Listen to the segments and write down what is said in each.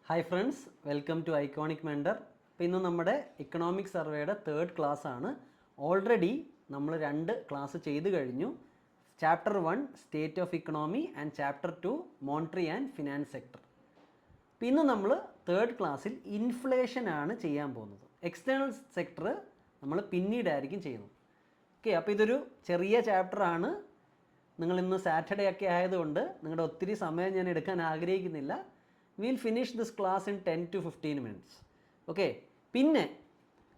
Hi friends, welcome to Iconic Mentor. അപ്പോൾ ഇന്ന് നമ്മുടെ ഇക്കണോമിക് സർവേയുടെ തേർഡ് ക്ലാസ് ആണ്. ഓൾറെഡി നമ്മൾ 2 ക്ലാസ് ചെയ്ത് കഴിഞ്ഞു. Chapter 1 state of economy and chapter 2 monetary and finance sector. അപ്പോൾ ഇന്ന് നമ്മൾ തേർഡ് ക്ലാസ്സിൽ ഇൻഫ്ലേഷൻ ആണ് ചെയ്യാൻ പോകുന്നത്. എക്സ്റ്റേണൽ സെക്ടർ നമ്മൾ പിന്നീടായിരിക്കും ചെയ്യുന്നത്. ഓക്കെ, അപ്പോൾ ഇതൊരു ചെറിയ ചാപ്റ്ററാണ്. നിങ്ങൾ ഇന്ന് സാറ്റർഡേ ഒക്കെ ആയതുകൊണ്ട് നിങ്ങളുടെ ഒത്തിരി സമയം ഞാൻ എടുക്കാൻ ആഗ്രഹിക്കുന്നില്ല. Will finish this class in 10 to 15 minutes. Okay, പിന്നെ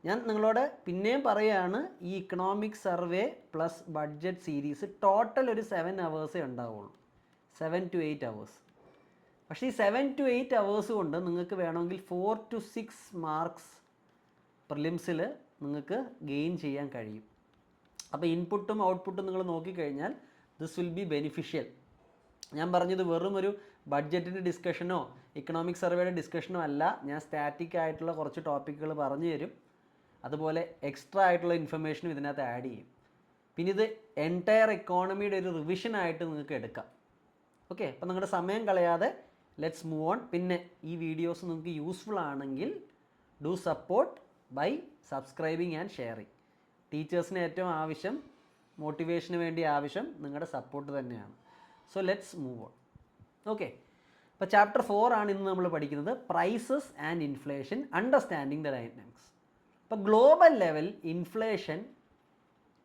ഞാൻ നിങ്ങളോട് പിന്നെയും പറയുകയാണ്, ഈ economic survey plus budget series total ഒരു 7 hours ഉണ്ടാവുള്ളൂ, 7 to 8 hours. പക്ഷേ ഈ 7 to 8 hours കൊണ്ട് നിങ്ങൾക്ക് വേണമെങ്കിൽ 4 to 6 മാർക്സ് പ്രിലിംസിൽ നിങ്ങൾക്ക് ഗെയിൻ ചെയ്യാൻ കഴിയും. അപ്പോൾ ഇൻപുട്ടും ഔട്ട്പുട്ടും നിങ്ങൾ നോക്കിക്കഴിഞ്ഞാൽ ദിസ് വിൽ ബി ബെനിഫിഷ്യൽ. ഞാൻ പറഞ്ഞത് വെറും ഒരു ബഡ്ജറ്റിൻ്റെ ഡിസ്കഷനോ ഇക്കണോമിക് സർവേയുടെ ഡിസ്കഷനോ അല്ല. ഞാൻ സ്റ്റാറ്റിക് ആയിട്ടുള്ള കുറച്ച് ടോപ്പിക്കുകൾ പറഞ്ഞു തരും, അതുപോലെ എക്സ്ട്രാ ആയിട്ടുള്ള ഇൻഫർമേഷനും ഇതിനകത്ത് ആഡ് ചെയ്യും. പിന്നെ ഇത് എൻറ്റയർ എക്കോണമിയുടെ ഒരു റിവിഷനായിട്ട് നിങ്ങൾക്ക് എടുക്കാം. ഓക്കെ, അപ്പോൾ നിങ്ങളുടെ സമയം കളയാതെ ലെറ്റ്സ് മൂവ് ഓൺ. പിന്നെ ഈ വീഡിയോസ് നിങ്ങൾക്ക് യൂസ്ഫുൾ ആണെങ്കിൽ do support by subscribing and sharing. ടീച്ചേഴ്സിന് ഏറ്റവും ആവശ്യം, മോട്ടിവേഷന് വേണ്ടി ആവശ്യം നിങ്ങളുടെ സപ്പോർട്ട് തന്നെയാണ്. So let's move on. Okay, അപ്പോൾ ചാപ്റ്റർ 4 ആണ് ഇന്ന് നമ്മൾ പഠിക്കുന്നത്, prices and inflation understanding the dynamics. അപ്പോൾ ഗ്ലോബൽ ലെവൽ ഇൻഫ്ലേഷൻ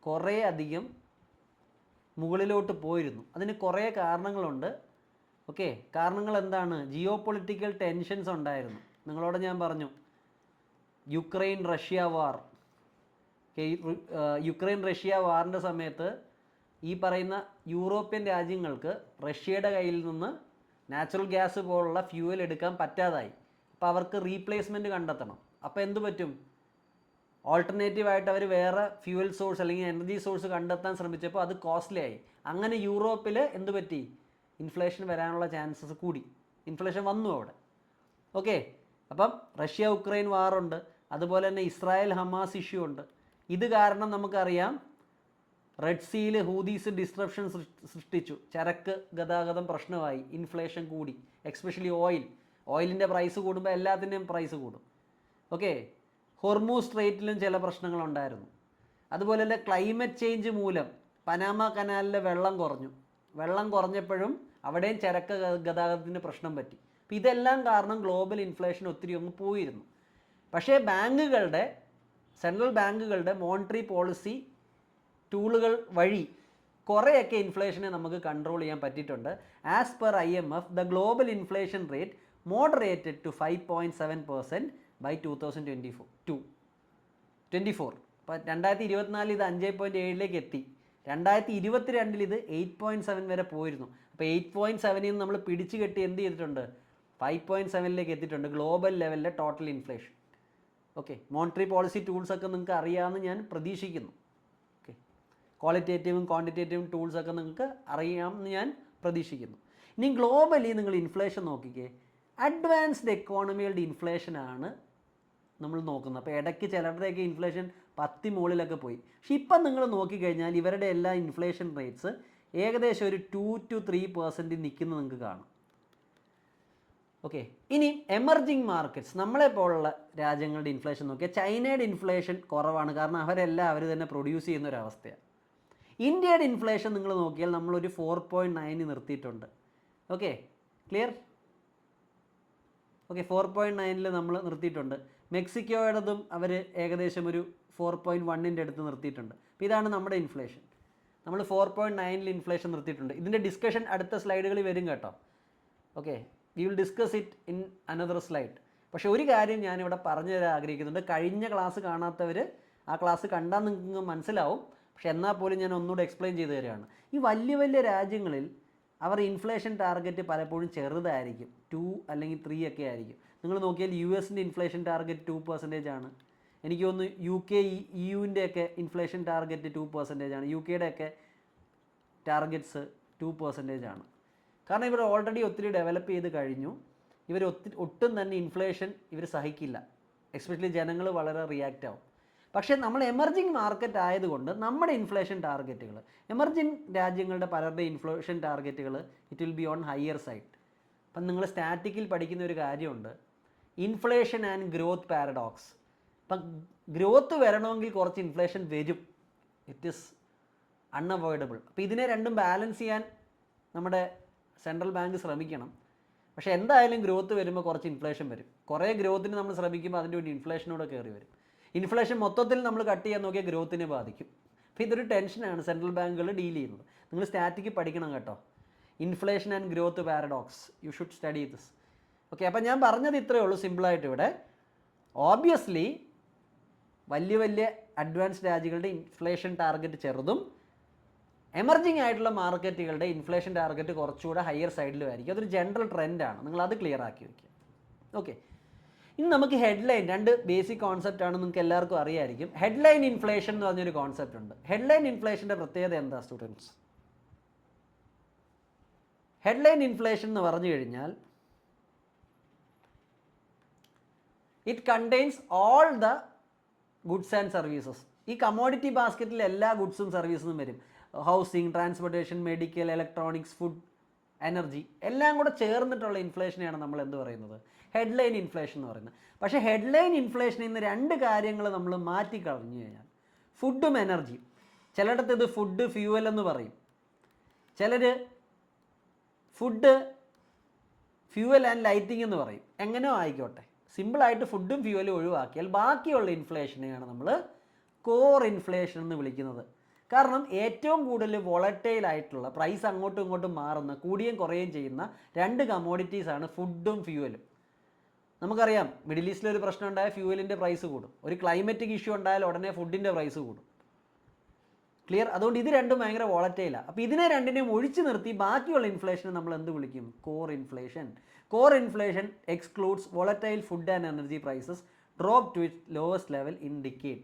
കുറേ അധികം മുകളിലോട്ട് പോയിരുന്നു. അതിന് കുറേ കാരണങ്ങളുണ്ട്. ഓക്കെ, കാരണങ്ങൾ എന്താണ്? ജിയോ പൊളിറ്റിക്കൽ ടെൻഷൻസ് ഉണ്ടായിരുന്നു. നിങ്ങളോട് ഞാൻ പറഞ്ഞു യുക്രൈൻ റഷ്യ വാർ. യുക്രൈൻ റഷ്യ വാറിൻ്റെ സമയത്ത് ഈ പറയുന്ന യൂറോപ്യൻ രാജ്യങ്ങൾക്ക് റഷ്യയുടെ കയ്യിൽ നിന്ന് നാച്ചുറൽ ഗ്യാസ് പോലുള്ള ഫ്യൂവൽ എടുക്കാൻ പറ്റാതായി. അപ്പോൾ അവർക്ക് റീപ്ലേസ്മെൻറ്റ് കണ്ടെത്തണം. അപ്പോൾ എന്ത് പറ്റും? ഓൾട്ടർനേറ്റീവായിട്ട് അവർ വേറെ ഫ്യൂവൽ സോഴ്സ് അല്ലെങ്കിൽ എനർജി സോഴ്സ് കണ്ടെത്താൻ ശ്രമിച്ചപ്പോൾ അത് കോസ്റ്റ്ലി ആയി. അങ്ങനെ യൂറോപ്പിൽ എന്ത് പറ്റി? ഇൻഫ്ലേഷൻ വരാനുള്ള ചാൻസസ് കൂടി. ഇൻഫ്ലേഷൻ വന്നു അവിടെ. ഓക്കെ, അപ്പം റഷ്യ ഉക്രൈൻ വാറുണ്ട്, അതുപോലെ തന്നെ ഇസ്രായേൽ ഹമാസ് ഇഷ്യൂ ഉണ്ട്. ഇത് കാരണം നമുക്കറിയാം റെഡ് സീയിൽ ഹൂതീസ് ഡിസ്ട്രപ്ഷൻ സൃഷ്ടിച്ചു. ചരക്ക് ഗതാഗതം പ്രശ്നമായി, ഇൻഫ്ലേഷൻ കൂടി. എക്സ്പെഷ്യലി ഓയിലിൻ്റെ പ്രൈസ് കൂടുമ്പോൾ എല്ലാത്തിൻ്റെയും പ്രൈസ് കൂടും. ഓക്കെ, ഹോർമൂസ് സ്ട്രേറ്റിലും ചില പ്രശ്നങ്ങളുണ്ടായിരുന്നു. അതുപോലെ തന്നെ ക്ലൈമറ്റ് ചേഞ്ച് മൂലം പനാമ കനാലിലെ വെള്ളം കുറഞ്ഞു. വെള്ളം കുറഞ്ഞപ്പോഴും അവിടെയും ചരക്ക് ഗതാഗതത്തിന് പ്രശ്നം പറ്റി. അപ്പോൾ ഇതെല്ലാം കാരണം ഗ്ലോബൽ ഇൻഫ്ലേഷൻ ഒത്തിരി ഒന്ന് പോയിരുന്നു. പക്ഷേ സെൻട്രൽ ബാങ്കുകളുടെ മോണിറ്ററി പോളിസി ടൂളുകൾ വഴി കുറേയൊക്കെ ഇൻഫ്ലേഷനെ നമുക്ക് കൺട്രോൾ ചെയ്യാൻ പറ്റിയിട്ടുണ്ട്. As per IMF the global inflation rate moderated to 5.7% by 2024. അപ്പോൾ 2024 ഇത് 5.7 എത്തി. 2022 ഇത് 8.7 വരെ പോയിരുന്നു. അപ്പോൾ 8.7 നമ്മൾ പിടിച്ചു കെട്ടി എന്ത് ചെയ്തിട്ടുണ്ട്? 5.7 എത്തിയിട്ടുണ്ട് ഗ്ലോബൽ ലെവലിലെ total inflation. Okay, monetary policy ടൂൾസൊക്കെ നിങ്ങൾക്ക് അറിയാമെന്ന് ഞാൻ പ്രതീക്ഷിക്കുന്നു. ഓക്കെ, ക്വാളിറ്റേറ്റീവും ക്വാണ്ടിറ്റേറ്റീവും ടൂൾസൊക്കെ നിങ്ങൾക്ക് അറിയാമെന്ന് ഞാൻ പ്രതീക്ഷിക്കുന്നു. ഇനി ഗ്ലോബലി നിങ്ങൾ ഇൻഫ്ലേഷൻ നോക്കിക്കേ. അഡ്വാൻസ്ഡ് എക്കോണമികളുടെ ഇൻഫ്ലേഷനാണ് നമ്മൾ നോക്കുന്നത്. അപ്പോൾ ഇടയ്ക്ക് ചിലരുടെയൊക്കെ ഇൻഫ്ലേഷൻ 10 മുകളിലൊക്കെ പോയി. പക്ഷെ ഇപ്പം നിങ്ങൾ നോക്കിക്കഴിഞ്ഞാൽ ഇവരുടെ എല്ലാ ഇൻഫ്ലേഷൻ റേറ്റ്സ് ഏകദേശം ഒരു 2 to 3% നിൽക്കുന്നത് നിങ്ങൾക്ക് കാണാം. ഓക്കെ, ഇനി എമർജിങ് മാർക്കറ്റ്സ് നമ്മളെപ്പോലുള്ള രാജ്യങ്ങളുടെ ഇൻഫ്ലേഷൻ നോക്കിയാൽ ചൈനയുടെ ഇൻഫ്ലേഷൻ കുറവാണ്, കാരണം അവരെല്ലാം അവർ തന്നെ പ്രൊഡ്യൂസ് ചെയ്യുന്ന ഒരു അവസ്ഥയാണ്. ഇന്ത്യയുടെ ഇൻഫ്ലേഷൻ നിങ്ങൾ നോക്കിയാൽ നമ്മളൊരു 4.9 നിർത്തിയിട്ടുണ്ട്. Okay, clear? ഓക്കെ, 4.9 നമ്മൾ നിർത്തിയിട്ടുണ്ട്. മെക്സിക്കോയുടേതും അവർ ഏകദേശം ഒരു 4.1 അടുത്ത് നിർത്തിയിട്ടുണ്ട്. അപ്പോൾ ഇതാണ് നമ്മുടെ ഇൻഫ്ലേഷൻ. നമ്മൾ 4.9 ഇൻഫ്ലേഷൻ നിർത്തിയിട്ടുണ്ട്. ഇതിൻ്റെ ഡിസ്കഷൻ അടുത്ത സ്ലൈഡുകളിൽ വരും കേട്ടോ. Okay, we will discuss it in another slide. പക്ഷേ ഒരു കാര്യം ഞാനിവിടെ പറഞ്ഞു തരാൻ ആഗ്രഹിക്കുന്നുണ്ട്. കഴിഞ്ഞ ക്ലാസ് കാണാത്തവർ ആ ക്ലാസ് കണ്ടാൽ നിങ്ങൾക്ക് മനസ്സിലാവും. പക്ഷെ എന്നാൽ പോലും ഞാൻ ഒന്നുകൂടെ എക്സ്പ്ലെയിൻ ചെയ്ത് തരികയാണ്. ഈ വലിയ വലിയ രാജ്യങ്ങളിൽ അവർ ഇൻഫ്ലേഷൻ ടാർഗറ്റ് പലപ്പോഴും ചെറുതായിരിക്കും, 2 അല്ലെങ്കിൽ 3 ഒക്കെ ആയിരിക്കും. നിങ്ങൾ നോക്കിയാൽ US-ൻ്റെ ഇൻഫ്ലേഷൻ ടാർഗറ്റ് 2% ആണ്. എനിക്ക് തോന്നുന്നു UK EUവിൻ്റെ ഒക്കെ ഇൻഫ്ലേഷൻ ടാർഗറ്റ് 2% ആണ്. UK-യുടെ ഒക്കെ ടാർഗറ്റ്സ് 2% ആണ്. കാരണം ഇവർ ഓൾറെഡി ഒത്തിരി ഡെവലപ്പ് ചെയ്ത് കഴിഞ്ഞു. ഇവർ ഒട്ടും തന്നെ ഇൻഫ്ലേഷൻ ഇവർ സഹിക്കില്ല. എസ്പെഷ്യലി ജനങ്ങൾ വളരെ റിയാക്റ്റ് ആവും. പക്ഷേ നമ്മൾ എമർജിങ് മാർക്കറ്റ് ആയതുകൊണ്ട് നമ്മുടെ ഇൻഫ്ലേഷൻ ടാർഗറ്റുകൾ, എമർജിങ് രാജ്യങ്ങളുടെ പലരുടെ ഇൻഫ്ലേഷൻ ടാർഗറ്റുകൾ it will be on higher side. അപ്പം നിങ്ങൾ സ്റ്റാറ്റിക്കിൽ പഠിക്കുന്ന ഒരു കാര്യമുണ്ട്, ഇൻഫ്ലേഷൻ ആൻഡ് ഗ്രോത്ത് പാരഡോക്സ്. ഇപ്പം ഗ്രോത്ത് വരണമെങ്കിൽ കുറച്ച് ഇൻഫ്ലേഷൻ വരും, ഇറ്റ് ഈസ് അൺഅവോയ്ഡബിൾ. അപ്പോൾ ഇതിനെ രണ്ടും ബാലൻസ് ചെയ്യാൻ നമ്മുടെ സെൻട്രൽ ബാങ്ക് ശ്രമിക്കണം. പക്ഷേ എന്തായാലും ഗ്രോത്ത് വരുമ്പോൾ കുറച്ച് ഇൻഫ്ലേഷൻ വരും. കുറേ ഗ്രോത്തിന് നമ്മൾ ശ്രമിക്കുമ്പോൾ അതിൻ്റെ ഒരു ഇൻഫ്ലേഷനോടെ കയറി വരും. ഇൻഫ്ലേഷൻ മൊത്തത്തിൽ നമ്മൾ കട്ട് ചെയ്യാൻ നോക്കിയാൽ ഗ്രോത്തിനെ ബാധിക്കും. അപ്പോൾ ഇതൊരു ടെൻഷനാണ് സെൻട്രൽ ബാങ്കുകൾ ഡീൽ ചെയ്യുന്നത്. നിങ്ങൾ സ്റ്റാറ്റിക്ക് പഠിക്കണം കേട്ടോ. Inflation and growth paradox, you should study this. Okay, അപ്പോൾ ഞാൻ പറഞ്ഞത് ഇത്രയേ ഉള്ളൂ സിമ്പിളായിട്ട്. ഇവിടെ ഓബ്വിയസ്ലി വലിയ വലിയ അഡ്വാൻസ്ഡ് രാജ്യങ്ങളുടെ ഇൻഫ്ലേഷൻ ടാർഗറ്റ് ചെറുതും എമർജിങ് ആയിട്ടുള്ള മാർക്കറ്റുകളുടെ ഇൻഫ്ലേഷൻ ടാർഗറ്റ് കുറച്ചുകൂടെ ഹയർ സൈഡിലും ആയിരിക്കും. അതൊരു ജനറൽ ട്രെൻഡാണ്, നിങ്ങളത് ക്ലിയർ ആക്കി വയ്ക്കുക. ഓക്കെ, ഇനി നമുക്ക് ഹെഡ്ലൈൻ, രണ്ട് ബേസിക് കോൺസെപ്റ്റാണ്, നിങ്ങൾക്ക് എല്ലാവർക്കും അറിയായിരിക്കും. ഹെഡ്ലൈൻ ഇൻഫ്ലേഷൻ എന്ന് പറഞ്ഞൊരു കോൺസെപ്റ്റ് ഉണ്ട്. ഹെഡ്ലൈൻ ഇൻഫ്ലേഷൻ്റെ പ്രത്യേകത എന്താ സ്റ്റുഡൻസ്? ഹെഡ്ലൈൻ ഇൻഫ്ലേഷൻ എന്ന് പറഞ്ഞു കഴിഞ്ഞാൽ it contains all the goods and services. ഈ കമോഡിറ്റി ബാസ്ക്കറ്റിൽ എല്ലാ ഗുഡ്സും സർവീസും വരും. Housing, transportation, medical, electronics, food, energy എല്ലാം കൂടെ ചേർന്നിട്ടുള്ള ഇൻഫ്ലേഷനെയാണ് നമ്മൾ എന്ത് പറയുന്നത്? ഹെഡ്ലൈൻ ഇൻഫ്ലേഷൻ എന്ന് പറയുന്നത്. പക്ഷേ ഹെഡ്ലൈൻ ഇൻഫ്ലേഷനിൽ നിന്ന് രണ്ട് കാര്യങ്ങൾ നമ്മൾ മാറ്റിക്കളഞ്ഞു കഴിഞ്ഞാൽ, ഫുഡും എനർജിയും. ചിലയിടത്ത് ഇത് ഫുഡ് ഫ്യൂവൽ എന്ന് പറയും, ചിലർ ഫുഡ് ഫ്യൂവൽ ആൻഡ് ലൈറ്റിംഗ് എന്ന് പറയും. എങ്ങനെയോ ആയിക്കോട്ടെ, സിമ്പിളായിട്ട് ഫുഡും ഫ്യൂവലും ഒഴിവാക്കിയാൽ ബാക്കിയുള്ള ഇൻഫ്ലേഷനെയാണ് നമ്മൾ കോർ ഇൻഫ്ലേഷൻ എന്ന് വിളിക്കുന്നത്. കാരണം ഏറ്റവും കൂടുതൽ വോളറ്റൈൽ ആയിട്ടുള്ള, പ്രൈസ് അങ്ങോട്ടും ഇങ്ങോട്ടും മാറുന്ന, കൂടിയും കുറയുകയും ചെയ്യുന്ന രണ്ട് കമോഡിറ്റീസാണ് ഫുഡും ഫ്യൂവലും. നമുക്കറിയാം, മിഡിൽ ഈസ്റ്റിലൊരു പ്രശ്നം ഉണ്ടായാൽ ഫ്യൂവലിൻ്റെ പ്രൈസ് കൂടും. ഒരു ക്ലൈമറ്റിക് ഇഷ്യൂ ഉണ്ടായാൽ ഉടനെ ഫുഡിൻ്റെ പ്രൈസ് കൂടും. ക്ലിയർ? അതുകൊണ്ട് ഇത് രണ്ടും ഭയങ്കര വോളറ്റൈലാണ്. അപ്പോൾ ഇതിനെ രണ്ടിനെയും ഒഴിച്ചു നിർത്തി ബാക്കിയുള്ള ഇൻഫ്ലേഷനെ നമ്മൾ എന്ത് വിളിക്കും? Core inflation. Core inflation excludes volatile food and energy prices drop to its lowest level in decade.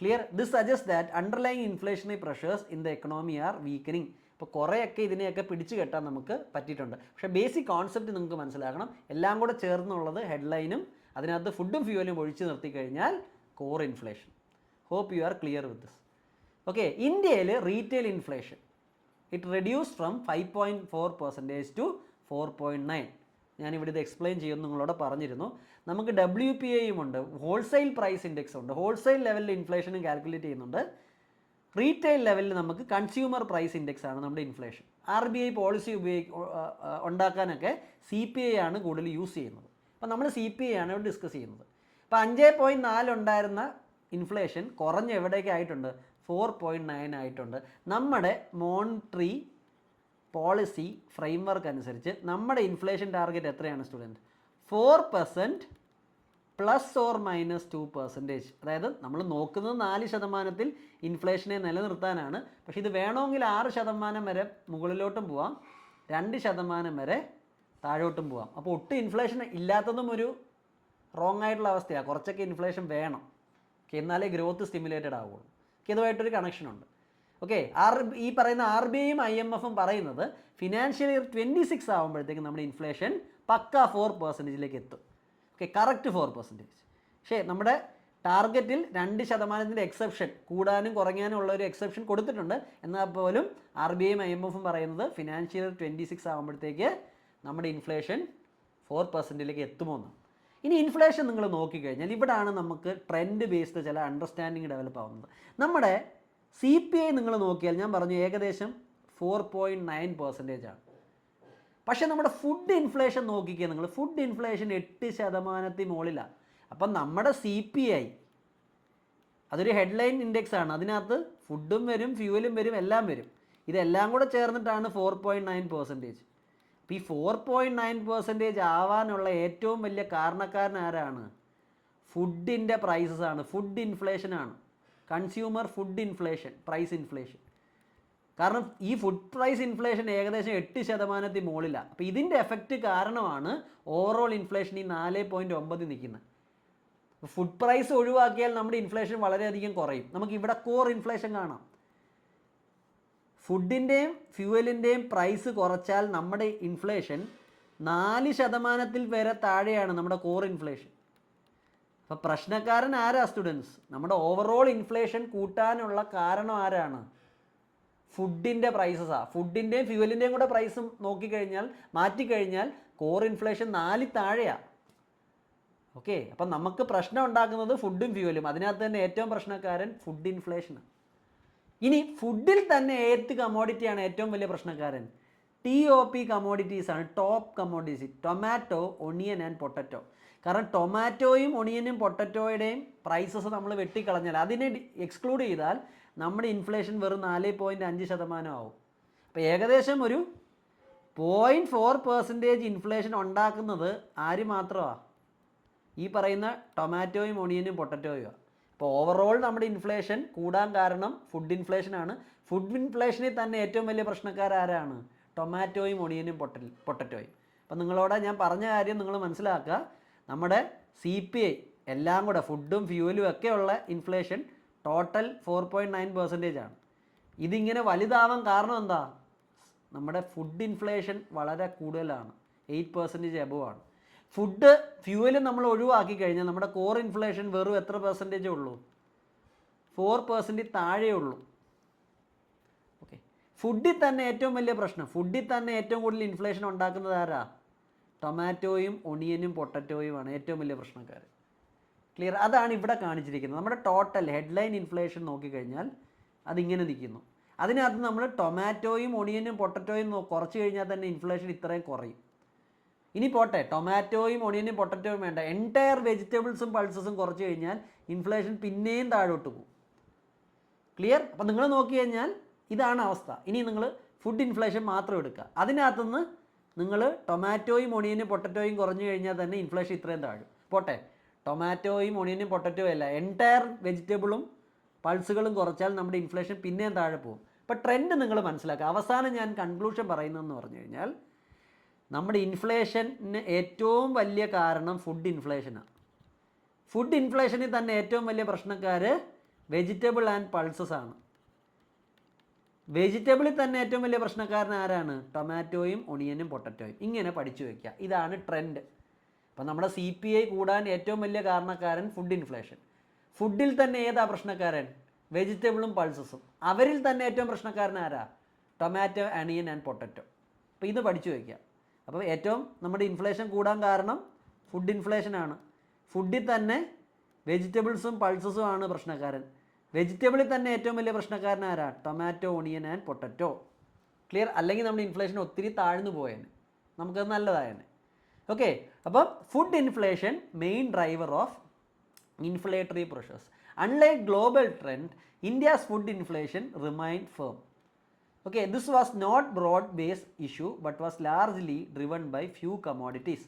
Clear? This suggest that underlying inflationary pressures in the economy are weakening. ഇപ്പോൾ കുറേയൊക്കെ ഇതിനെയൊക്കെ പിടിച്ചു കെട്ടാൻ നമുക്ക് പറ്റിയിട്ടുണ്ട്. പക്ഷേ ബേസിക് കോൺസെപ്റ്റ് നിങ്ങൾക്ക് മനസ്സിലാക്കണം. എല്ലാം കൂടെ ചേർന്നുള്ളത് ഹെഡ്ലൈനും അതിനകത്ത് ഫുഡും ഫ്യൂവലും ഒഴിച്ചു നിർത്തി കഴിഞ്ഞാൽ core inflation. Hope you are clear with this. Okay, ഇന്ത്യയിൽ retail inflation it reduce from 5.4% to 4.9. ഞാനിവിടെ ഇത് എക്സ്പ്ലെയിൻ ചെയ്യുമെന്ന് നിങ്ങളോട് പറഞ്ഞിരുന്നു. നമുക്ക് WPIയും ഉണ്ട്, ഹോൾസെയിൽ പ്രൈസ് ഇൻഡെക്സ് ഉണ്ട്. ഹോൾസെയിൽ ലെവലിൽ ഇൻഫ്ലേഷനും കാൽക്കുലേറ്റ് ചെയ്യുന്നുണ്ട്. റീറ്റെയിൽ ലെവലിൽ നമുക്ക് കൺസ്യൂമർ പ്രൈസ് ഇൻഡെക്സ് ആണ് നമ്മുടെ ഇൻഫ്ലേഷൻ. RBI പോളിസി ഉണ്ടാക്കാനൊക്കെ CPI ആണ് കൂടുതൽ യൂസ് ചെയ്യുന്നത്. അപ്പോൾ നമ്മൾ CPI ആണ് ഇവിടെ ഡിസ്കസ് ചെയ്യുന്നത്. ഇപ്പോൾ 5.4 ഉണ്ടായിരുന്ന ഇൻഫ്ലേഷൻ കുറഞ്ഞ് എവിടേക്ക് ആയിട്ടുണ്ട്? 4.9 ആയിട്ടുണ്ട്. നമ്മുടെ മോണിറ്ററി പോളിസി ഫ്രെയിംവർക്ക് അനുസരിച്ച് നമ്മുടെ ഇൻഫ്ലേഷൻ ടാർഗറ്റ് എത്രയാണ് സ്റ്റുഡൻറ്റ്? 4% ±2%. അതായത് നമ്മൾ നോക്കുന്നത് 4% ഇൻഫ്ലേഷനെ നിലനിർത്താനാണ്. പക്ഷേ ഇത് വേണമെങ്കിൽ 6% വരെ മുകളിലോട്ടും പോവാം, 2% വരെ താഴോട്ടും പോവാം. അപ്പോൾ ഒട്ടും ഇൻഫ്ലേഷൻ ഇല്ലാത്തതും ഒരു റോങ് ആയിട്ടുള്ള അവസ്ഥയാണ്. കുറച്ചൊക്കെ ഇൻഫ്ലേഷൻ വേണം, എന്നാലേ ഗ്രോത്ത് സ്റ്റിമുലേറ്റഡ് ആവുള്ളൂ. ഇതുമായിട്ടൊരു കണക്ഷനുണ്ട്. ഓക്കെ, ഈ പറയുന്ന RBIയും IMFും പറയുന്നത് ഫിനാൻഷ്യൽ ഇയർ 26 ആകുമ്പോഴത്തേക്കും നമ്മുടെ ഇൻഫ്ലേഷൻ പക്ക 4%ലേക്ക് എത്തും. Okay, correct 4%. പക്ഷേ നമ്മുടെ ടാർഗറ്റിൽ 2% എക്സെപ്ഷൻ, കൂടാനും കുറയാനും ഉള്ള ഒരു എക്സെപ്ഷൻ കൊടുത്തിട്ടുണ്ട്. എന്നാൽ പോലും RBIയും IMFും പറയുന്നത് ഫിനാൻഷ്യൽ ഇയർ 26 ആകുമ്പോഴത്തേക്ക് നമ്മുടെ ഇൻഫ്ലേഷൻ 4%ലേക്ക് എത്തുമോയെന്ന്. ഇനി ഇൻഫ്ലേഷൻ നിങ്ങൾ നോക്കിക്കഴിഞ്ഞാൽ ഇവിടാണ് നമുക്ക് ട്രെൻഡ് ബേസ്ഡ് ചില അണ്ടർസ്റ്റാൻഡിങ് ഡെവലപ്പ് ആവുന്നത്. നമ്മുടെ CPI നിങ്ങൾ നോക്കിയാൽ ഞാൻ പറഞ്ഞു ഏകദേശം 4.9% ആണ്. പക്ഷേ നമ്മുടെ ഫുഡ് ഇൻഫ്ലേഷൻ നോക്കിക്കുക നിങ്ങൾ, ഫുഡ് ഇൻഫ്ലേഷൻ 8% മുകളിലാണ്. അപ്പം നമ്മുടെ CPI അതൊരു ഹെഡ്ലൈൻ ഇൻഡെക്സ് ആണ്. അതിനകത്ത് ഫുഡും വരും, ഫ്യൂവലും വരും, എല്ലാം വരും. ഇതെല്ലാം കൂടെ ചേർന്നിട്ടാണ് 4.9%. അപ്പോൾ ഈ 4.9% ആവാനുള്ള ഏറ്റവും വലിയ കാരണക്കാരൻ ആരാണ്? ഫുഡിൻ്റെ പ്രൈസസ് ആണ്, ഫുഡ് ഇൻഫ്ലേഷനാണ്. Consumer food inflation, price inflation. കാരണം ഈ ഫുഡ് പ്രൈസ് ഇൻഫ്ലേഷൻ ഏകദേശം 8% മുകളിലാണ്. അപ്പോൾ ഇതിൻ്റെ എഫക്റ്റ് കാരണമാണ് ഓവറോൾ ഇൻഫ്ലേഷൻ ഈ 4.9 നിൽക്കുന്നത്. ഫുഡ് പ്രൈസ് ഒഴിവാക്കിയാൽ നമ്മുടെ ഇൻഫ്ലേഷൻ വളരെയധികം കുറയും. നമുക്ക് ഇവിടെ കോർ ഇൻഫ്ലേഷൻ കാണാം. ഫുഡിൻ്റെയും ഫ്യൂവലിൻ്റെയും പ്രൈസ് കുറച്ചാൽ നമ്മുടെ ഇൻഫ്ലേഷൻ 4% വരെ താഴെയാണ് നമ്മുടെ കോർ ഇൻഫ്ലേഷൻ. അപ്പോൾ പ്രശ്നക്കാരൻ ആരാ സ്റ്റുഡൻസ്? നമ്മുടെ ഓവറോൾ ഇൻഫ്ലേഷൻ കൂട്ടാനുള്ള കാരണം ആരാണ്? ഫുഡിൻ്റെ പ്രൈസസാണ്. ഫുഡിൻ്റെയും ഫ്യൂവലിൻ്റെയും കൂടെ പ്രൈസും നോക്കിക്കഴിഞ്ഞാൽ മാറ്റിക്കഴിഞ്ഞാൽ കോർ ഇൻഫ്ലേഷൻ 4 താഴെയാണ്. ഓക്കെ, അപ്പം നമുക്ക് പ്രശ്നം ഉണ്ടാക്കുന്നത് ഫുഡും ഫ്യൂവലും. അതിനകത്ത് തന്നെ ഏറ്റവും പ്രശ്നക്കാരൻ ഫുഡ് ഇൻഫ്ലേഷനാണ്. ഇനി ഫുഡിൽ തന്നെ ഏത് കമോഡിറ്റിയാണ് ഏറ്റവും വലിയ പ്രശ്നക്കാരൻ? TOP കമോഡിറ്റീസാണ്, top commodities. Tomato, onion and potato. കാരണം ടൊമാറ്റോയും ഒണിയനും പൊട്ടറ്റോയുടെയും പ്രൈസസ് നമ്മൾ വെട്ടിക്കളഞ്ഞാൽ, അതിനെ എക്സ്ക്ലൂഡ് ചെയ്താൽ നമ്മുടെ ഇൻഫ്ലേഷൻ വെറും 4.5% ആവും. അപ്പോൾ ഏകദേശം ഒരു 0.4% ഇൻഫ്ലേഷൻ ഉണ്ടാക്കുന്നത് ആര് മാത്രമാണ്? ഈ പറയുന്ന ടൊമാറ്റോയും ഒണിയനും പൊട്ടറ്റോയും. അപ്പോൾ ഓവറോൾ നമ്മുടെ ഇൻഫ്ലേഷൻ കൂടാൻ കാരണം ഫുഡ് ഇൻഫ്ലേഷനാണ്. ഫുഡ് ഇൻഫ്ലേഷനിൽ തന്നെ ഏറ്റവും വലിയ പ്രശ്നക്കാരാരാണ്? ടൊമാറ്റോയും ഒണിയനും പൊട്ടറ്റോയും. അപ്പം നിങ്ങളോട് ഞാൻ പറഞ്ഞ കാര്യം നിങ്ങൾ മനസ്സിലാക്കുക. നമ്മുടെ CPI എല്ലാം കൂടെ ഫുഡും ഫ്യൂവലും ഒക്കെയുള്ള ഇൻഫ്ലേഷൻ ടോട്ടൽ 4.9% ആണ്. ഇതിങ്ങനെ വലുതാവാൻ കാരണം എന്താ? നമ്മുടെ ഫുഡ് ഇൻഫ്ലേഷൻ വളരെ കൂടുതലാണ്, 8% എബവ് ആണ്. ഫുഡ് ഫ്യൂവലും നമ്മൾ ഒഴിവാക്കി കഴിഞ്ഞാൽ നമ്മുടെ കോർ ഇൻഫ്ലേഷൻ വെറും എത്ര പെർസെൻറ്റേജേ ഉള്ളൂ? 4% താഴെ ഉള്ളൂ. ഓക്കെ, ഫുഡിൽ തന്നെ ഏറ്റവും വലിയ പ്രശ്നം, ഫുഡിൽ തന്നെ ഏറ്റവും കൂടുതൽ ഇൻഫ്ലേഷൻ ഉണ്ടാക്കുന്നത് ആരാ? ടൊമാറ്റോയും ഒണിയനും പൊട്ടറ്റോയുമാണ് ഏറ്റവും വലിയ പ്രശ്നക്കാർ. ക്ലിയർ? അതാണ് ഇവിടെ കാണിച്ചിരിക്കുന്നത്. നമ്മുടെ ടോട്ടൽ ഹെഡ്ലൈൻ ഇൻഫ്ലേഷൻ നോക്കിക്കഴിഞ്ഞാൽ അതിങ്ങനെ നിൽക്കുന്നു. അതിനകത്ത് നമ്മൾ ടൊമാറ്റോയും ഒണിയനും പൊട്ടറ്റോയും കുറച്ച് കഴിഞ്ഞാൽ തന്നെ ഇൻഫ്ലേഷൻ ഇത്രയും കുറയും. ഇനി പോട്ടെ, ടൊമാറ്റോയും ഒണിയനും പൊട്ടറ്റോയും വേണ്ട, എൻറ്റയർ വെജിറ്റബിൾസും പൾസസും കുറച്ച് കഴിഞ്ഞാൽ ഇൻഫ്ലേഷൻ പിന്നെയും താഴോട്ട് പോകും. ക്ലിയർ? അപ്പം നിങ്ങൾ നോക്കി കഴിഞ്ഞാൽ ഇതാണ് അവസ്ഥ. ഇനി നിങ്ങൾ ഫുഡ് ഇൻഫ്ലേഷൻ മാത്രം എടുക്കുക. അതിനകത്തുനിന്ന് നിങ്ങൾ ടൊമാറ്റോയും ഒണിയനും പൊട്ടറ്റോയും കുറഞ്ഞു കഴിഞ്ഞാൽ തന്നെ ഇൻഫ്ലേഷൻ ഇത്രയും താഴും. പോട്ടെ, ടൊമാറ്റോയും ഒണിയനും പൊട്ടറ്റോയും അല്ല, എൻറ്റയർ വെജിറ്റബിളും പൾസുകളും കുറച്ചാൽ നമ്മുടെ ഇൻഫ്ലേഷൻ പിന്നെയും താഴെ പോകും. അപ്പോൾ ട്രെൻഡ് നിങ്ങൾ മനസ്സിലാക്കുക. അവസാനം ഞാൻ കൺക്ലൂഷൻ പറയുന്നതെന്ന് പറഞ്ഞു കഴിഞ്ഞാൽ, നമ്മുടെ ഇൻഫ്ലേഷന് ഏറ്റവും വലിയ കാരണം ഫുഡ് ഇൻഫ്ലേഷനാണ്. ഫുഡ് ഇൻഫ്ലേഷനിൽ തന്നെ ഏറ്റവും വലിയ പ്രശ്നക്കാർ വെജിറ്റബിൾ ആൻഡ് പൾസസ് ആണ്. വെജിറ്റബിളിൽ തന്നെ ഏറ്റവും വലിയ പ്രശ്നക്കാരൻ ആരാണ്? ടൊമാറ്റോയും ഒണിയനും പൊട്ടറ്റോയും. ഇങ്ങനെ പഠിച്ചു വയ്ക്കുക. ഇതാണ് ട്രെൻഡ്. അപ്പം നമ്മുടെ CPI കൂടാൻ ഏറ്റവും വലിയ കാരണക്കാരൻ ഫുഡ് ഇൻഫ്ലേഷൻ. ഫുഡിൽ തന്നെ ഏതാ പ്രശ്നക്കാരൻ? വെജിറ്റബിളും പൾസസും. അവരിൽ തന്നെ ഏറ്റവും പ്രശ്നക്കാരൻ ആരാ? Tomato, onion and potato. അപ്പോൾ ഇത് പഠിച്ചു വയ്ക്കുക. അപ്പോൾ ഏറ്റവും നമ്മുടെ ഇൻഫ്ലേഷൻ കൂടാൻ കാരണം ഫുഡ് ഇൻഫ്ലേഷനാണ്. ഫുഡിൽ തന്നെ വെജിറ്റബിൾസും പൾസസും ആണ് പ്രശ്നക്കാരൻ. വെജിറ്റബിളിൽ തന്നെ ഏറ്റവും വലിയ പ്രശ്നക്കാരൻ ആരാ? Tomato, onion and potato. Clear? അല്ലെങ്കിൽ നമ്മുടെ ഇൻഫ്ലേഷൻ ഒത്തിരി താഴ്ന്നു പോയേനെ, നമുക്കത് നല്ലതായേനെ. ഓക്കെ, അപ്പം food inflation main driver of inflationary pressures. Unlike global trend, India's food inflation remained firm. Okay, this was not broad-based issue but was largely driven by few commodities.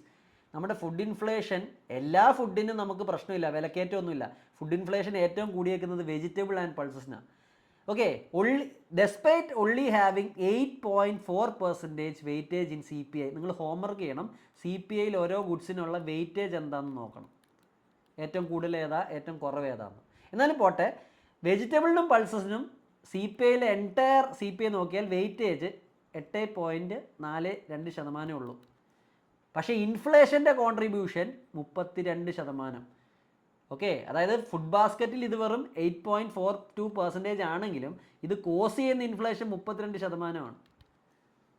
നമ്മുടെ food inflation എല്ലാ ഫുഡിനും നമുക്ക് പ്രശ്നമില്ല, വിലക്കയറ്റമൊന്നുമില്ല. Food inflation ഏറ്റവും കൂടിയേക്കുന്നത് vegetable and പൾസസിനാണ്. Okay, despite only having 8.4% weightage in CPI. നിങ്ങൾ ഹോംവർക്ക് ചെയ്യണം. CPIയിൽ ഓരോ ഗുഡ്സിനുള്ള വെയിറ്റേജ് എന്താണെന്ന് നോക്കണം. ഏറ്റവും കൂടുതൽ ഏതാ, ഏറ്റവും കുറവ് ഏതാണ്. എന്നാലും പോട്ടെ, വെജിറ്റബിളിനും പൾസസിനും CPIയിലെ എൻറ്റയർ CPI നോക്കിയാൽ വെയിറ്റേജ് 8.42% ഉള്ളൂ. പക്ഷേ ഇൻഫ്ലേഷൻ്റെ കോൺട്രിബ്യൂഷൻ 32%. ഓക്കെ, അതായത് ഫുഡ് ബാസ്ക്കറ്റിൽ ഇത് വെറും 8.42% ആണെങ്കിലും ഇത് കോസ് ചെയ്യുന്ന ഇൻഫ്ലേഷൻ 32%.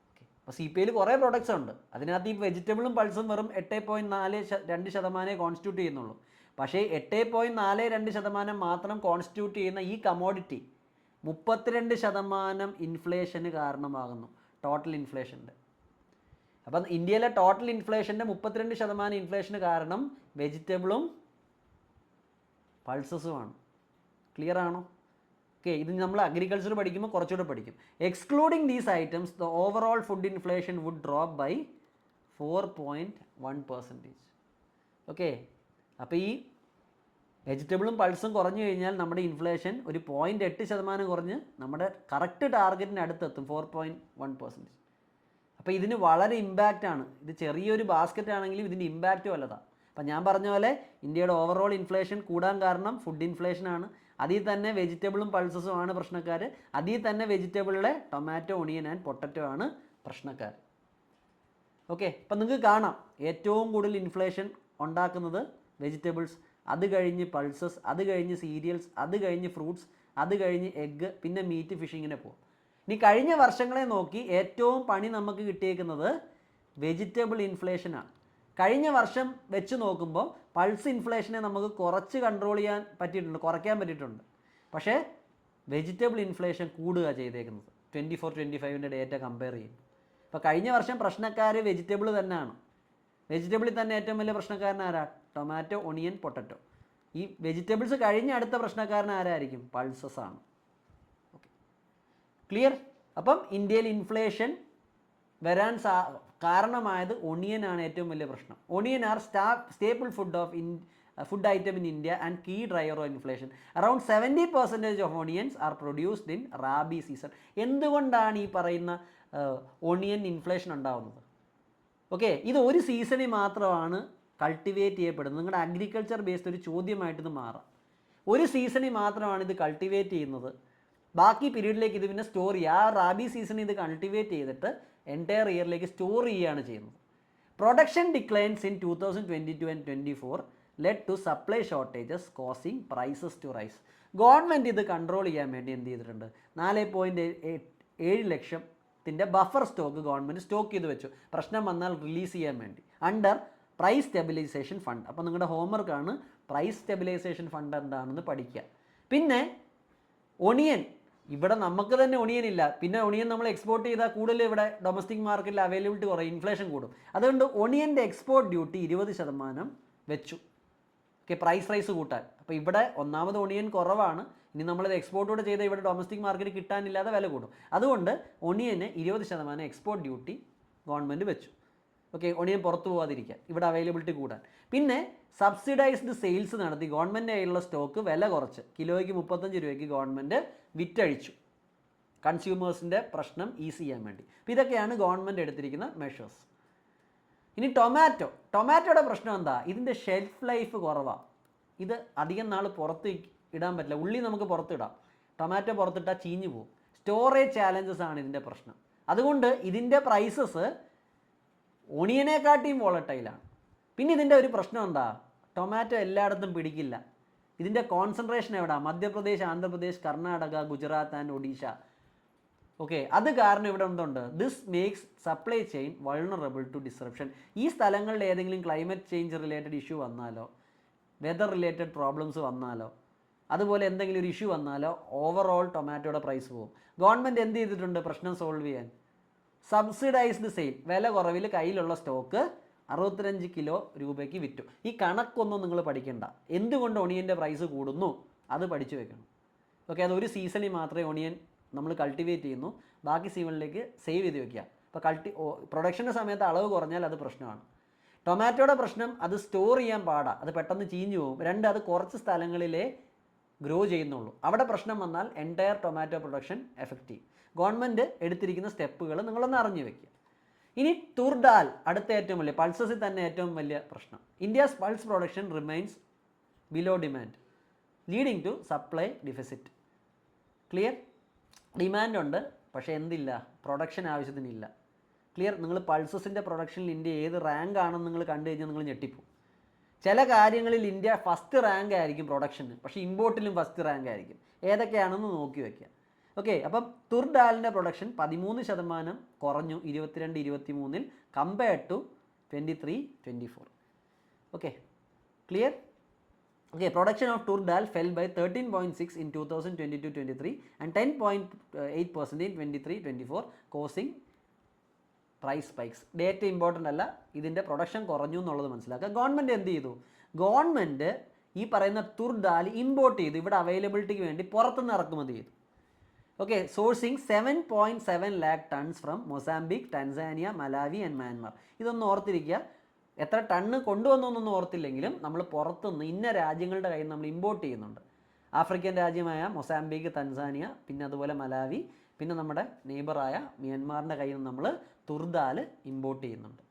ഓക്കെ, അപ്പോൾ CPIയിൽ കുറേ പ്രോഡക്റ്റ്സ് ഉണ്ട്. അതിനകത്ത് ഈ വെജിറ്റബിളും പൾസും വെറും 8.42% കോൺസ്റ്റിറ്റ്യൂട്ട് ചെയ്യുന്നുള്ളൂ. പക്ഷേ 8.42% മാത്രം കോൺസ്റ്റിറ്റ്യൂട്ട് ചെയ്യുന്ന ഈ കമോഡിറ്റി 32% ഇൻഫ്ലേഷന് കാരണമാകുന്നു, ടോട്ടൽ ഇൻഫ്ലേഷൻ്റെ. അപ്പം ഇന്ത്യയിലെ ടോട്ടൽ ഇൻഫ്ലേഷൻ്റെ 32% ഇൻഫ്ലേഷന് കാരണം വെജിറ്റബിളും പൾസസുമാണ്. ക്ലിയർ ആണോ? ഓക്കെ, ഇത് നമ്മൾ അഗ്രികൾച്ചർ പഠിക്കുമ്പോൾ കുറച്ചുകൂടെ പഠിക്കും. Excluding these items the overall food inflation would drop by 4.1%. Okay, അപ്പോൾ ഈ വെജിറ്റബിളും പൾസും കുറഞ്ഞു കഴിഞ്ഞാൽ നമ്മുടെ ഇൻഫ്ലേഷൻ ഒരു 0.8% കുറഞ്ഞ് നമ്മുടെ കറക്റ്റ് ടാർഗറ്റിന് അടുത്തെത്തും, 4.1%. അപ്പോൾ ഇതിന് വളരെ ഇമ്പാക്റ്റാണ്. ഇത് ചെറിയൊരു ബാസ്ക്കറ്റ് ആണെങ്കിലും ഇതിൻ്റെ ഇമ്പാക്റ്റ് വല്ലതാണ്. അപ്പം ഞാൻ പറഞ്ഞ പോലെ ഇന്ത്യയുടെ ഓവറോൾ ഇൻഫ്ലേഷൻ കൂടാൻ കാരണം ഫുഡ് ഇൻഫ്ലേഷനാണ്. അതിൽ തന്നെ വെജിറ്റബിളും പൾസസും ആണ് പ്രശ്നക്കാർ. അതിൽ തന്നെ വെജിറ്റബിളിലെ ടൊമാറ്റോ, ഒണിയൻ ആൻഡ് പൊട്ടറ്റോ ആണ് പ്രശ്നക്കാർ. ഓക്കെ, അപ്പം നിങ്ങൾക്ക് കാണാം ഏറ്റവും കൂടുതൽ ഇൻഫ്ലേഷൻ ഉണ്ടാക്കുന്നത് വെജിറ്റബിൾസ്, അത് കഴിഞ്ഞ് പൾസസ്, അത് കഴിഞ്ഞ് സീരിയൽസ്, അത് കഴിഞ്ഞ് ഫ്രൂട്ട്സ്, അത് കഴിഞ്ഞ് എഗ്ഗ്, പിന്നെ മീറ്റ്, ഫിഷ്, ഇങ്ങനെ പോകും. ഇനി കഴിഞ്ഞ വർഷങ്ങളെ നോക്കി ഏറ്റവും പണി നമുക്ക് കിട്ടിയേക്കുന്നത് വെജിറ്റബിൾ ഇൻഫ്ലേഷനാണ്. കഴിഞ്ഞ വർഷം വെച്ച് നോക്കുമ്പോൾ പൾസ് ഇൻഫ്ലേഷനെ നമുക്ക് കുറച്ച് കൺട്രോൾ ചെയ്യാൻ പറ്റിയിട്ടുണ്ട്, കുറയ്ക്കാൻ പറ്റിയിട്ടുണ്ട്. പക്ഷേ വെജിറ്റബിൾ ഇൻഫ്ലേഷൻ കൂടുക ചെയ്തേക്കുന്നത് 24-25 ഡേറ്റ കമ്പയർ ചെയ്യും. ഇപ്പോൾ കഴിഞ്ഞ വർഷം പ്രശ്നക്കാർ വെജിറ്റബിൾ തന്നെയാണ്. വെജിറ്റബിളിൽ തന്നെ ഏറ്റവും വലിയ പ്രശ്നക്കാരൻ ആരാ? Tomato, onion, potato. ഈ വെജിറ്റബിൾസ് കഴിഞ്ഞ അടുത്ത പ്രശ്നക്കാരൻ ആരായിരിക്കും? പൾസസ് ആണ്. Okay, clear? അപ്പം ഇന്ത്യയിൽ ഇൻഫ്ലേഷൻ വരാൻ കാരണമായത് ഒണിയനാണ് ഏറ്റവും വലിയ പ്രശ്നം. Onion are staple food item in India and key driver of inflation. Around 70% of onions are produced in rabi season. എന്തുകൊണ്ടാണ് ഈ പറയുന്ന ഒണിയൻ ഇൻഫ്ലേഷൻ ഉണ്ടാവുന്നത്? ഓക്കെ, ഇത് ഒരു സീസണിൽ മാത്രമാണ് കൾട്ടിവേറ്റ് ചെയ്യപ്പെടുന്നത്. നിങ്ങളുടെ അഗ്രികൾച്ചർ ബേസ്ഡ് ഒരു ചോദ്യമായിട്ട് ഇത് മാറാം. ഒരു സീസണിൽ മാത്രമാണ് ഇത് കൾട്ടിവേറ്റ് ചെയ്യുന്നത്, ബാക്കി പീരീഡിലേക്ക് ഇത് പിന്നെ സ്റ്റോർ ചെയ്യുക. ആ റാബി സീസണിൽ ഇത് കൾട്ടിവേറ്റ് ചെയ്തിട്ട് എൻറ്റയർ ഇയറിലേക്ക് സ്റ്റോർ ചെയ്യുകയാണ് ചെയ്യുന്നത്. Production declines in 2022 and 2024 led to supply shortages causing prices to rise. Government ഇത് കൺട്രോൾ ചെയ്യാൻ വേണ്ടി എന്ത് ചെയ്തിട്ടുണ്ട്? 4.7 ലക്ഷത്തിൻ്റെ ബഫർ സ്റ്റോക്ക് ഗവൺമെൻറ് സ്റ്റോക്ക് ചെയ്ത് വെച്ചു, പ്രശ്നം വന്നാൽ റിലീസ് ചെയ്യാൻ വേണ്ടി, അണ്ടർ പ്രൈസ് സ്റ്റെബിലൈസേഷൻ ഫണ്ട്. അപ്പോൾ നിങ്ങളുടെ ഹോംവർക്കാണ് പ്രൈസ് സ്റ്റെബിലൈസേഷൻ ഫണ്ട് എന്താണെന്ന് പഠിക്കുക. പിന്നെ ഒണിയൻ, ഇവിടെ നമുക്ക് തന്നെ ഒണിയൻ ഇല്ല. പിന്നെ ഒണിയൻ നമ്മൾ എക്സ്പോർട്ട് ചെയ്താൽ കൂടുതൽ ഇവിടെ ഡൊമസ്റ്റിക് മാർക്കറ്റിൽ അവൈലബിലിറ്റി കുറയും, ഇൻഫ്ലേഷൻ കൂടും. അതുകൊണ്ട് ഒണിയൻ്റെ എക്സ്പോർട്ട് ഡ്യൂട്ടി 20% വെച്ചു. ഓക്കെ, പ്രൈസ് റൈസ് കൂട്ടാൻ. അപ്പോൾ ഇവിടെ ഒന്നാമത് ഒണിയൻ കുറവാണ്, ഇനി നമ്മളിത് എക്സ്പോർട്ടോടെ ചെയ്താൽ ഇവിടെ ഡൊമസ്റ്റിക് മാർക്കറ്റ് കിട്ടാനില്ലാതെ വില കൂടും. അതുകൊണ്ട് ഒണിയന് 20% എക്സ്പോർട്ട് ഡ്യൂട്ടി ഗവൺമെൻറ് വെച്ചു. ഓക്കെ, ഒണിയൻ പുറത്തു പോകാതിരിക്കാൻ, ഇവിടെ അവൈലബിലിറ്റി കൂടാൻ. പിന്നെ സബ്സിഡൈസ്ഡ് സെയിൽസ് നടത്തി ഗവൺമെൻറ് കയ്യിലുള്ള സ്റ്റോക്ക് വില കുറച്ച് കിലോയ്ക്ക് 35 രൂപയ്ക്ക് ഗവൺമെൻറ് വിറ്റഴിച്ചു, കൺസ്യൂമേഴ്സിൻ്റെ പ്രശ്നം ഈസി ചെയ്യാൻ വേണ്ടി. അപ്പോൾ ഇതൊക്കെയാണ് ഗവൺമെൻറ് എടുത്തിരിക്കുന്ന മെഷേഴ്സ്. ഇനി ടൊമാറ്റോയുടെ പ്രശ്നം എന്താ? ഇതിൻ്റെ ഷെൽഫ് ലൈഫ് കുറവാണ്. ഇത് അധികം നാൾ പുറത്ത് ഇടാൻ പറ്റില്ല. ഉള്ളി നമുക്ക് പുറത്തിടാം, ടൊമാറ്റോ പുറത്തിട്ടാൽ ചീഞ്ഞു പോകും. സ്റ്റോറേജ് ചാലഞ്ചസ് ആണ് ഇതിൻ്റെ പ്രശ്നം. അതുകൊണ്ട് ഇതിൻ്റെ പ്രൈസസ് ഒണിയനെക്കാട്ടിയും വോളട്ടൈലാണ്. പിന്നെ ഇതിൻ്റെ ഒരു പ്രശ്നം എന്താ? ടൊമാറ്റോ എല്ലായിടത്തും പിടിക്കില്ല. ഇതിൻ്റെ കോൺസെൻട്രേഷൻ എവിടെ? മധ്യപ്രദേശ്, ആന്ധ്രാപ്രദേശ്, കർണാടക, ഗുജറാത്ത് ആൻഡ് ഒഡീഷ. ഓക്കെ, അത് കാരണം ഇവിടെ എന്തുണ്ട്? This makes supply chain vulnerable to disruption. ഈ സ്ഥലങ്ങളിൽ ഏതെങ്കിലും ക്ലൈമറ്റ് ചേഞ്ച് റിലേറ്റഡ് ഇഷ്യൂ വന്നാലോ, വെതർ റിലേറ്റഡ് പ്രോബ്ലംസ് വന്നാലോ, അതുപോലെ എന്തെങ്കിലും ഒരു ഇഷ്യൂ വന്നാലോ ഓവറോൾ ടൊമാറ്റോയുടെ പ്രൈസ് പോകും. ഗവൺമെൻറ് എന്ത് ചെയ്തിട്ടുണ്ട് പ്രശ്നം സോൾവ് ചെയ്യാൻ? സബ്സിഡൈസ്ഡ് സെയിൽ, വില കുറവിൽ കയ്യിലുള്ള സ്റ്റോക്ക് 65 കിലോ രൂപയ്ക്ക് വിറ്റു. ഈ കണക്കൊന്നും നിങ്ങൾ പഠിക്കേണ്ട. എന്തുകൊണ്ട് ഒണിയൻ്റെ പ്രൈസ് കൂടുന്നു അത് പഠിച്ചു വെക്കണം. ഓക്കെ, അത് ഒരു സീസണിൽ മാത്രമേ ഒണിയൻ നമ്മൾ കൾട്ടിവേറ്റ് ചെയ്യുന്നു, ബാക്കി സീസണിലേക്ക് സേവ് ചെയ്ത് വെക്കുക. അപ്പോൾ പ്രൊഡക്ഷൻ്റെ സമയത്ത് അളവ് കുറഞ്ഞാൽ അത് പ്രശ്നമാണ്. ടൊമാറ്റോയുടെ പ്രശ്നം അത് സ്റ്റോർ ചെയ്യാൻ പാടാ, അത് പെട്ടെന്ന് ചീഞ്ഞു പോകും. രണ്ട്, അത് കുറച്ച് സ്ഥലങ്ങളിലേ ഗ്രോ ചെയ്യുന്നുള്ളൂ. അവിടെ പ്രശ്നം വന്നാൽ എൻറ്റയർ ടൊമാറ്റോ പ്രൊഡക്ഷൻ എഫക്റ്റ് ചെയ്യും. ഗവൺമെൻറ് എടുത്തിരിക്കുന്ന സ്റ്റെപ്പുകൾ നിങ്ങളൊന്ന് അറിഞ്ഞു വെക്കുക. ഇനി തുർഡാൽ, അടുത്ത ഏറ്റവും വലിയ പൾസസിൽ തന്നെ ഏറ്റവും വലിയ പ്രശ്നം. India's pulse production remains below demand leading to supply deficit. Clear? Demand ഉണ്ട്, പക്ഷേ എന്തില്ല? പ്രൊഡക്ഷൻ ആവശ്യത്തിനില്ല. ക്ലിയർ? നിങ്ങൾ പൾസസിൻ്റെ പ്രൊഡക്ഷനിൽ ഇന്ത്യ ഏത് റാങ്ക് ആണെന്ന് നിങ്ങൾ കണ്ടു കഴിഞ്ഞാൽ നിങ്ങൾ ഞെട്ടിപ്പോവും. ചില കാര്യങ്ങളിൽ ഇന്ത്യ ഫസ്റ്റ് റാങ്ക് ആയിരിക്കും പ്രൊഡക്ഷന്, പക്ഷേ ഇമ്പോർട്ടിലും ഫസ്റ്റ് റാങ്ക് ആയിരിക്കും. ഏതൊക്കെയാണെന്ന് നോക്കി വയ്ക്കുക. ഓക്കെ, അപ്പം തുർഡാലിൻ്റെ പ്രൊഡക്ഷൻ 13% കുറഞ്ഞു 22-23 compared to 23-24. Okay, clear? Okay, production of തുർഡാൽ fell by 13.6 in 2022-23 and 10.8% in 23-24 causing price spikes. Data important അല്ല, ഇതിൻ്റെ പ്രൊഡക്ഷൻ കുറഞ്ഞു എന്നുള്ളത് മനസ്സിലാക്കുക. ഗവൺമെൻറ് എന്ത് ചെയ്തു? ഗവൺമെൻറ് ഈ പറയുന്ന തുർഡാൽ ഇമ്പോർട്ട് ചെയ്തു, ഇവിടെ അവൈലബിലിറ്റിക്ക് വേണ്ടി പുറത്തുനിന്ന് ഇറക്കുമതി ചെയ്തു. Okay, sourcing 7.7 lakh tons from Mozambique, Tanzania, Malawi and Myanmar. ഇതൊന്ന് ഓർത്തിരിക്കുക. എത്ര ടണ്ണ് കൊണ്ടുവന്നൊന്നും ഓർത്തില്ലെങ്കിലും നമ്മൾ പുറത്തുനിന്ന് ഇന്ന രാജ്യങ്ങളുടെ കയ്യിൽ നമ്മൾ ഇമ്പോർട്ട് ചെയ്യുന്നുണ്ട്. ആഫ്രിക്കൻ രാജ്യമായ മൊസാംബിക്, തൻസാനിയ, പിന്നെ അതുപോലെ മലാവി, പിന്നെ നമ്മുടെ നെയ്ബറായ മ്യാൻമാറിൻ്റെ കയ്യിൽ നിന്ന് നമ്മൾ തുർദാൽ ഇമ്പോർട്ട് ചെയ്യുന്നുണ്ട്.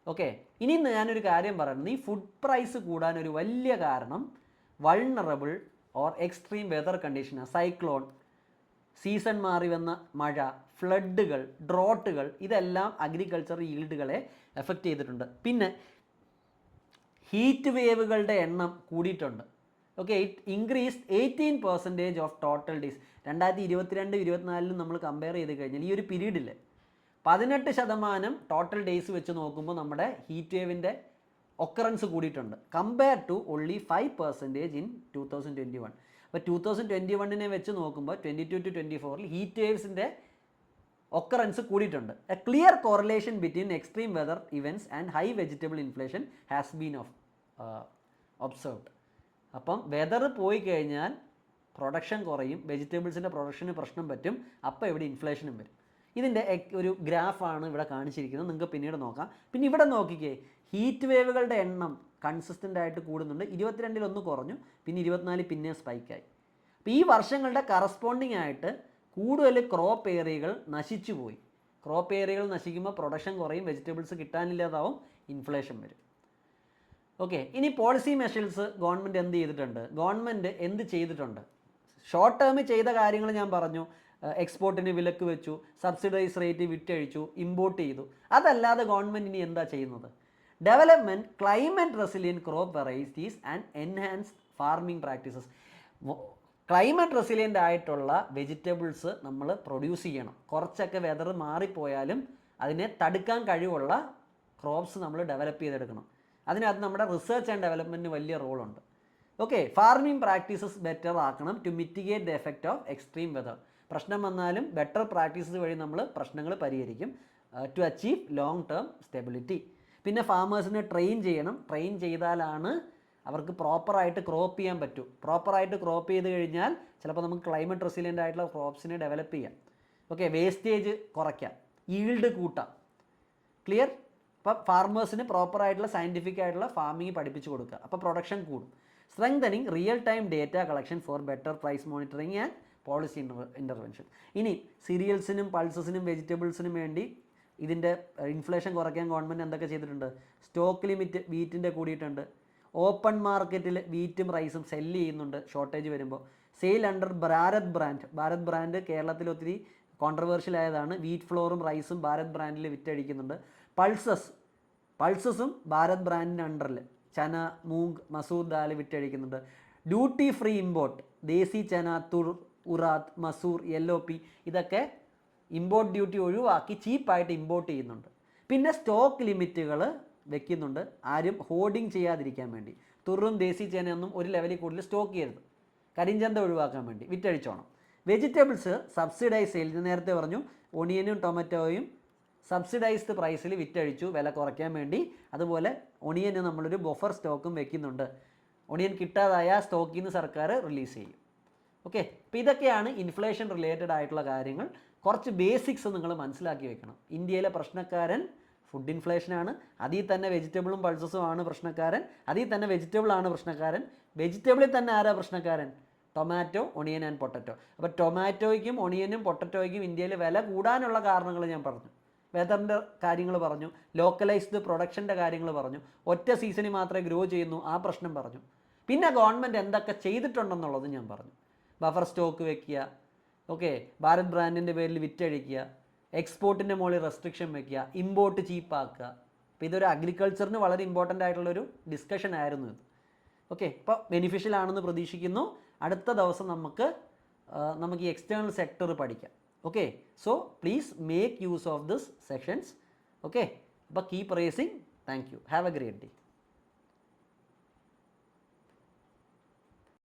ഓക്കെ, ഇനി ഞാനൊരു കാര്യം പറയുന്നത്, ഈ ഫുഡ് പ്രൈസ് കൂടാൻ ഒരു വലിയ കാരണം വൾണറബിൾ ഓർ എക്സ്ട്രീം വെതർ കണ്ടീഷനാണ്. സൈക്ലോൺ, സീസൺ മാറി വന്ന മഴ, ഫ്ലഡുകൾ, ഡ്രോട്ടുകൾ, ഇതെല്ലാം അഗ്രികൾച്ചർ ഈൽഡുകളെ എഫക്റ്റ് ചെയ്തിട്ടുണ്ട്. പിന്നെ ഹീറ്റ് വേവുകളുടെ എണ്ണം കൂടിയിട്ടുണ്ട്. Okay, it increase 18% of total days. 2022-24 നമ്മൾ കമ്പയർ ചെയ്ത് കഴിഞ്ഞാൽ ഈ ഒരു പീരീഡിൽ 18% ടോട്ടൽ ഡേയ്സ് വെച്ച് നോക്കുമ്പോൾ നമ്മുടെ ഹീറ്റ് വേവിൻ്റെ ഒക്കറൻസ് കൂടിയിട്ടുണ്ട് കമ്പയർ ടു ഓൺലി 5% ഇൻ 2021. അപ്പോൾ 2021 വെച്ച് നോക്കുമ്പോൾ 22-24 ഹീറ്റ് വേവ്സിൻ്റെ ഒക്കറൻസ് കൂടിയിട്ടുണ്ട്. A clear correlation between extreme weather events and high vegetable inflation has been observed. അപ്പം വെതർ പോയി കഴിഞ്ഞാൽ പ്രൊഡക്ഷൻ കുറയും, വെജിറ്റബിൾസിൻ്റെ പ്രൊഡക്ഷന് പ്രശ്നം പറ്റും, അപ്പോൾ ഇവിടെ ഇൻഫ്ലേഷനും വരും. ഇതിൻ്റെ ഒരു ഗ്രാഫാണ് ഇവിടെ കാണിച്ചിരിക്കുന്നത്, നിങ്ങൾക്ക് പിന്നീട് നോക്കാം. പിന്നെ ഇവിടെ നോക്കിക്കേ, ഹീറ്റ് വേവുകളുടെ എണ്ണം കൺസിസ്റ്റൻ്റ് ആയിട്ട് കൂടുന്നുണ്ട്. 22 ഒന്ന് കുറഞ്ഞു, പിന്നെ 24 പിന്നെ സ്പൈക്കായി. അപ്പോൾ ഈ വർഷങ്ങളുടെ കറസ്പോണ്ടിങ് ആയിട്ട് കൂടുതൽ ക്രോപ്പ് ഏരിയകൾ നശിച്ചു പോയി. ക്രോപ്പ് ഏരിയകൾ നശിക്കുമ്പോൾ പ്രൊഡക്ഷൻ കുറയും, വെജിറ്റബിൾസ് കിട്ടാനില്ലാതാവും, ഇൻഫ്ലേഷൻ വരും. ഓക്കെ, ഇനി പോളിസി മെഷേഴ്സ് ഗവൺമെൻറ് എന്ത് ചെയ്തിട്ടുണ്ട്? ഗവൺമെൻറ് എന്ത് ചെയ്തിട്ടുണ്ട്? ഷോർട്ട് ടേമിൽ ചെയ്ത കാര്യങ്ങൾ ഞാൻ പറഞ്ഞു. എക്സ്പോർട്ടിന് വിലക്ക് വെച്ചു, സബ്സിഡൈസ് റേറ്റ് വിറ്റഴിച്ചു, ഇമ്പോർട്ട് ചെയ്തു. അതല്ലാതെ ഗവൺമെൻറ് ഇനി എന്താ ചെയ്യുന്നത്? Development climate resilient crop varieties and enhanced farming practices. Climate resilient ആയിട്ടുള്ള വെജിറ്റബിൾസ് നമ്മൾ പ്രൊഡ്യൂസ് ചെയ്യണം. കുറച്ചൊക്കെ വെതർ മാറിപ്പോയാലും അതിനെ തടുക്കാൻ കഴിവുള്ള ക്രോപ്സ് നമ്മൾ ഡെവലപ്പ് ചെയ്തെടുക്കണം. അതിനകത്ത് നമ്മുടെ റിസർച്ച് ആൻഡ് ഡെവലപ്മെൻറ്റിന് വലിയ റോളുണ്ട്. ഓക്കെ, ഫാർമിംഗ് പ്രാക്ടീസസ് ബെറ്റർ ആക്കണം to mitigate the effect of extreme weather. പ്രശ്നം വന്നാലും ബെറ്റർ പ്രാക്ടീസസ് വഴി നമ്മൾ പ്രശ്നങ്ങൾ പരിഹരിക്കും. To achieve long term stability. പിന്നെ ഫാമേഴ്സിനെ ട്രെയിൻ ചെയ്യണം. ട്രെയിൻ ചെയ്താലാണ് അവർക്ക് പ്രോപ്പറായിട്ട് ക്രോപ്പ് ചെയ്യാൻ പറ്റൂ. പ്രോപ്പറായിട്ട് ക്രോപ്പ് ചെയ്ത് കഴിഞ്ഞാൽ ചിലപ്പോൾ നമുക്ക് ക്ലൈമറ്റ് റെസിലിയൻ്റ് ആയിട്ടുള്ള ക്രോപ്സിനെ ഡെവലപ്പ് ചെയ്യാം. ഓക്കെ, വേസ്റ്റേജ് കുറയ്ക്കാം, ഈൽഡ് കൂട്ടാം. ക്ലിയർ? അപ്പോൾ ഫാർമേഴ്സിന് പ്രോപ്പറായിട്ടുള്ള സയൻറ്റിഫിക് ആയിട്ടുള്ള ഫാമിംഗ് പഠിപ്പിച്ച് കൊടുക്കുക, അപ്പോൾ പ്രൊഡക്ഷൻ കൂടും. Strengthening real time data collection for better price monitoring and policy intervention. ഇനി സീരിയൽസിനും പൾസസിനും വെജിറ്റബിൾസിനും വേണ്ടി ഇതിൻ്റെ ഇൻഫ്ലേഷൻ കുറയ്ക്കാൻ ഗവൺമെൻറ് എന്തൊക്കെ ചെയ്തിട്ടുണ്ട്? സ്റ്റോക്ക് ലിമിറ്റ് വീറ്റിൻ്റെ കൂടിയിട്ടുണ്ട്. ഓപ്പൺ മാർക്കറ്റിൽ വീറ്റും റൈസും സെല്ല് ചെയ്യുന്നുണ്ട് ഷോർട്ടേജ് വരുമ്പോൾ. Sale under Bharat brand. Bharat brand കേരളത്തിൽ ഒത്തിരി കോൺട്രവേഴ്ഷ്യൽ ആയതാണ്. വീറ്റ് ഫ്ലോറും റൈസും ഭാരത് ബ്രാൻഡിൽ വിറ്റഴിക്കുന്നുണ്ട്. പൾസസും ഭാരത് ബ്രാൻഡിൻ്റെ അണ്ടറിൽ ചന, മൂങ്, മസൂർ ദാൽ വിറ്റഴിക്കുന്നുണ്ട്. Duty free import desi chana, tur, urad, masoor, LOP ഇതൊക്കെ ഇമ്പോർട്ട് ഡ്യൂട്ടി ഒഴിവാക്കി ചീപ്പായിട്ട് ഇമ്പോർട്ട് ചെയ്യുന്നുണ്ട്. പിന്നെ സ്റ്റോക്ക് ലിമിറ്റുകൾ വെക്കുന്നുണ്ട്, ആരും ഹോർഡിങ് ചെയ്യാതിരിക്കാൻ വേണ്ടി. തുറും ദേശി ചേനയൊന്നും ഒരു ലെവലിൽ കൂടുതൽ സ്റ്റോക്ക് ചെയ്യരുത്, കരിഞ്ചന്ത ഒഴിവാക്കാൻ വേണ്ടി വിറ്റഴിച്ചോണം. വെജിറ്റബിൾസ് സബ്സിഡൈസ് ചെയ്ത് നേരത്തെ പറഞ്ഞു, ഒണിയനും ടൊമാറ്റോയും സബ്സിഡൈസ്ഡ് പ്രൈസിൽ വിറ്റഴിച്ചു വില കുറയ്ക്കാൻ വേണ്ടി. അതുപോലെ ഒണിയന് നമ്മളൊരു ബഫർ സ്റ്റോക്കും വെക്കുന്നുണ്ട്. ഒണിയൻ കിട്ടാതായ സ്റ്റോക്കിൽ നിന്ന് സർക്കാർ റിലീസ് ചെയ്യും. ഓക്കെ, അപ്പോൾ ഇതൊക്കെയാണ് ഇൻഫ്ലേഷൻ റിലേറ്റഡ് ആയിട്ടുള്ള കാര്യങ്ങൾ. കുറച്ച് ബേസിക്സ് നിങ്ങൾ മനസ്സിലാക്കി വെക്കണം. ഇന്ത്യയിലെ പ്രശ്നക്കാരൻ ഫുഡ് ഇൻഫ്ലേഷനാണ്. അതിൽ തന്നെ വെജിറ്റബിളും പൾസസും ആണ് പ്രശ്നക്കാരൻ. അതിൽ തന്നെ വെജിറ്റബിളാണ് പ്രശ്നക്കാരൻ. വെജിറ്റബിളിൽ തന്നെ ആരാ പ്രശ്നക്കാരൻ? Tomato, onion and potato. അപ്പോൾ ടൊമാറ്റോയ്ക്കും ഒണിയനും പൊട്ടറ്റോയ്ക്കും ഇന്ത്യയിൽ വില കൂടാനുള്ള കാരണങ്ങൾ ഞാൻ പറഞ്ഞു. വെതറിൻ്റെ കാര്യങ്ങൾ പറഞ്ഞു, ലോക്കലൈസ്ഡ് പ്രൊഡക്ഷൻ്റെ കാര്യങ്ങൾ പറഞ്ഞു, ഒറ്റ സീസണിൽ മാത്രമേ ഗ്രോ ചെയ്യുന്നു ആ പ്രശ്നം പറഞ്ഞു. പിന്നെ ഗവൺമെൻറ് എന്തൊക്കെ ചെയ്തിട്ടുണ്ടെന്നുള്ളത് ഞാൻ പറഞ്ഞു. ബഫർ സ്റ്റോക്ക് വെക്കുക, ഓക്കെ, ഭാരത് ബ്രാൻഡിൻ്റെ പേരിൽ വിറ്റഴിക്കുക, എക്സ്പോർട്ടിൻ്റെ മുകളിൽ റെസ്ട്രിക്ഷൻ വെക്കുക, ഇമ്പോർട്ട് ചീപ്പാക്കുക. അപ്പോൾ ഇതൊരു അഗ്രികൾച്ചറിന് വളരെ ഇമ്പോർട്ടൻ്റ് ആയിട്ടുള്ളൊരു ഡിസ്കഷൻ ആയിരുന്നു ഇത്. ഓക്കെ, അപ്പോൾ ബെനിഫിഷ്യൽ ആണെന്ന് പ്രതീക്ഷിക്കുന്നു. അടുത്ത ദിവസം നമുക്ക് ഈ എക്സ്റ്റേണൽ സെക്ടർ പഠിക്കാം. Okay, so please make use of this sections. Okay, അപ്പോൾ keep racing. Thank you. Have a great day.